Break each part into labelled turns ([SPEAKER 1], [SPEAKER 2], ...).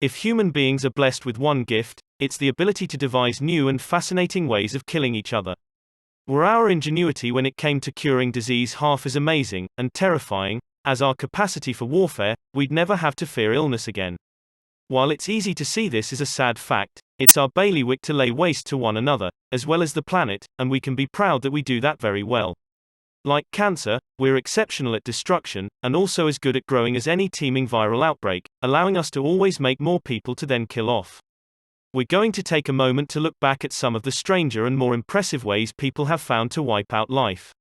[SPEAKER 1] If human beings are blessed with one gift, it's the ability to devise new and fascinating ways of killing each other. Were our ingenuity when it came to curing disease half as amazing and terrifying as our capacity for warfare, we'd never have to fear illness again. While it's easy to see this as a sad fact, it's our bailiwick to lay waste to one another, as well as the planet, and we can be proud that we do that very well. Like cancer, we're exceptional at destruction, and also as good at growing as any teeming viral outbreak, allowing us to always make more people to then kill off. We're going to take a moment to look back at some of the stranger and more impressive ways people have found to wipe out life.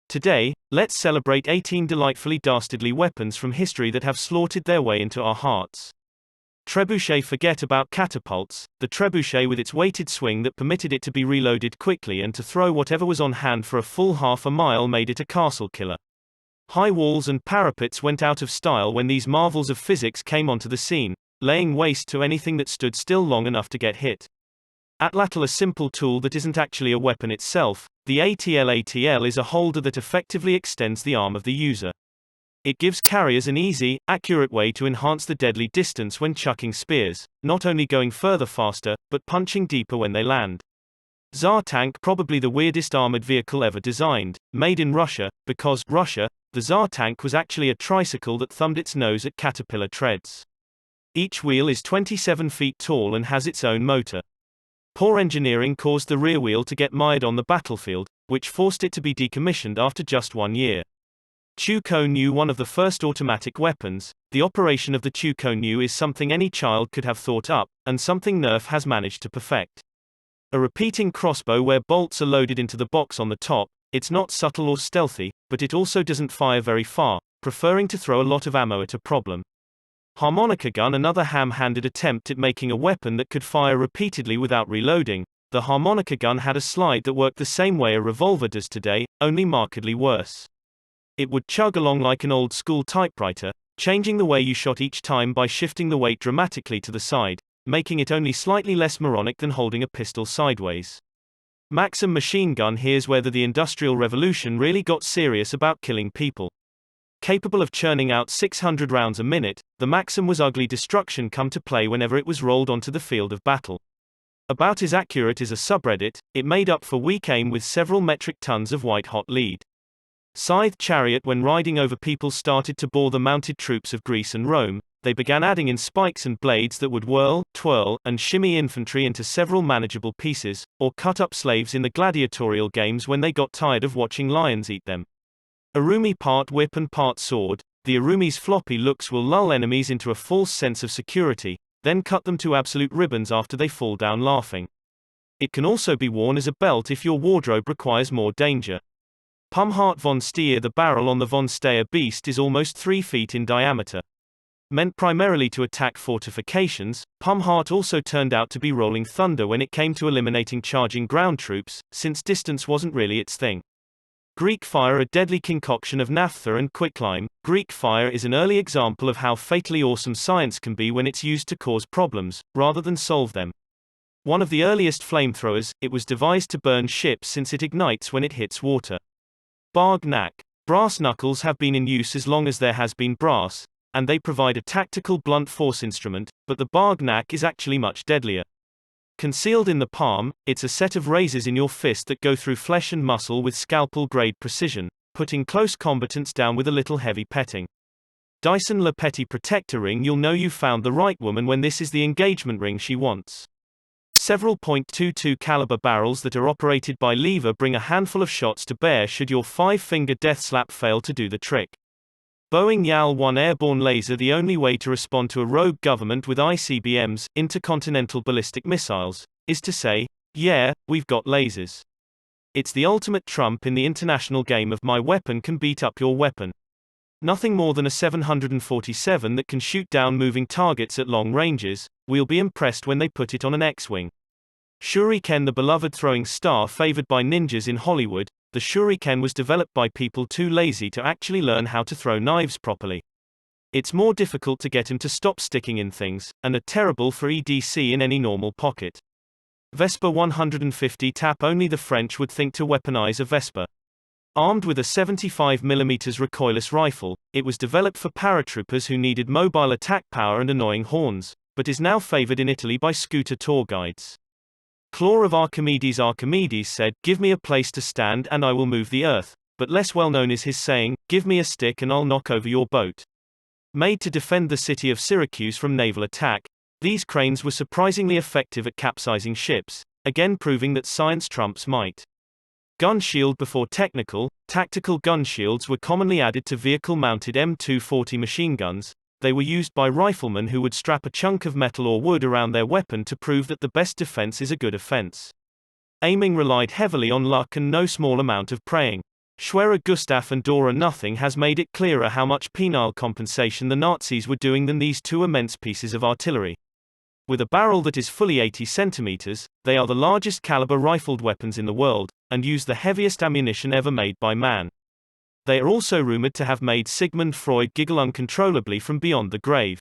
[SPEAKER 1] Today, let's celebrate 18 delightfully dastardly weapons from history that have slaughtered their way into our hearts. Trebuchet. Forget about catapults. The trebuchet, with its weighted swing that permitted it to be reloaded quickly and to throw whatever was on hand for a full half a mile, made it a castle killer. High walls and parapets went out of style when these marvels of physics came onto the scene, laying waste to anything that stood still long enough to get hit. Atlatl, a simple tool that isn't actually a weapon itself. The Atlatl is a holder that effectively extends the arm of the user. It gives carriers an easy, accurate way to enhance the deadly distance when chucking spears, not only going further faster, but punching deeper when they land. Tsar Tank, probably the weirdest armored vehicle ever designed, made in Russia, because Russia, the Tsar Tank was actually a tricycle that thumbed its nose at caterpillar treads. Each wheel is 27 feet tall and has its own motor. Poor engineering caused the rear wheel to get mired on the battlefield, which forced it to be decommissioned after just 1 year. Chariot, one of the first automatic weapons. The operation of the Chariot is something any child could have thought up, and something Nerf has managed to perfect. A repeating crossbow where bolts are loaded into the box on the top. It's not subtle or stealthy, but it also doesn't fire very far, preferring to throw a lot of ammo at a problem. Harmonica Gun, another ham-handed attempt at making a weapon that could fire repeatedly without reloading. The Harmonica Gun had a slide that worked the same way a revolver does today, only markedly worse. It would chug along like an old-school typewriter, changing the way you shot each time by shifting the weight dramatically to the side, making it only slightly less moronic than holding a pistol sideways. Maxim machine gun. Here's where the Industrial Revolution really got serious about killing people. Capable of churning out 600 rounds a minute, the Maxim was ugly destruction come to play whenever it was rolled onto the field of battle. About as accurate as a subreddit, it made up for weak aim with several metric tons of white-hot lead. Scythe. Chariot. When riding over people started to bore the mounted troops of Greece and Rome, they began adding in spikes and blades that would whirl, twirl, and shimmy infantry into several manageable pieces, or cut up slaves in the gladiatorial games when they got tired of watching lions eat them. Arumi, part whip and part sword. The Arumi's floppy looks will lull enemies into a false sense of security, then cut them to absolute ribbons after they fall down laughing. It can also be worn as a belt if your wardrobe requires more danger. Palmheart Von Steer. The barrel on the Von Steer beast is almost 3 feet in diameter. Meant primarily to attack fortifications, Palmheart also turned out to be rolling thunder when it came to eliminating charging ground troops, since distance wasn't really its thing. Greek fire. A deadly concoction of naphtha and quicklime. Greek fire is an early example of how fatally awesome science can be when it's used to cause problems, rather than solve them. One of the earliest flamethrowers, it was devised to burn ships since it ignites when it hits water. Bargnac. Brass knuckles have been in use as long as there has been brass, and they provide a tactical blunt force instrument, but the Bargnac is actually much deadlier. Concealed in the palm, it's a set of razors in your fist that go through flesh and muscle with scalpel-grade precision, putting close combatants down with a little heavy petting. Dyson Le Petit Protector Ring. You'll know you've found the right woman when this is the engagement ring she wants. Several .22 caliber barrels that are operated by lever bring a handful of shots to bear should your 5-finger death slap fail to do the trick. Boeing YAL-1 Airborne Laser. The only way to respond to a rogue government with ICBMs, intercontinental ballistic missiles, is to say, yeah, we've got lasers. It's the ultimate trump in the international game of my weapon can beat up your weapon. Nothing more than a 747 that can shoot down moving targets at long ranges. We'll be impressed when they put it on an X-wing. Shuriken. The beloved throwing star favored by ninjas in Hollywood. The Shuriken was developed by people too lazy to actually learn how to throw knives properly. It's more difficult to get him to stop sticking in things, and are terrible for EDC in any normal pocket. Vespa 150 tap. Only the French would think to weaponize a Vespa. Armed with a 75mm recoilless rifle, it was developed for paratroopers who needed mobile attack power and annoying horns, but is now favored in Italy by scooter tour guides. Claw of Archimedes said, "Give me a place to stand and I will move the earth," but less well known is his saying, "Give me a stick and I'll knock over your boat." Made to defend the city of Syracuse from naval attack, these cranes were surprisingly effective at capsizing ships, again proving that science trumps might. Gun shield before tactical gun shields were commonly added to vehicle-mounted M240 machine guns. They were used by riflemen who would strap a chunk of metal or wood around their weapon to prove that the best defense is a good offense. Aiming relied heavily on luck and no small amount of praying. Schwerer Gustav and Dora Nothing has made it clearer how much penile compensation the Nazis were doing than these two immense pieces of artillery. With a barrel that is fully 80 centimeters, they are the largest caliber rifled weapons in the world, and use the heaviest ammunition ever made by man. They are also rumored to have made Sigmund Freud giggle uncontrollably from beyond the grave.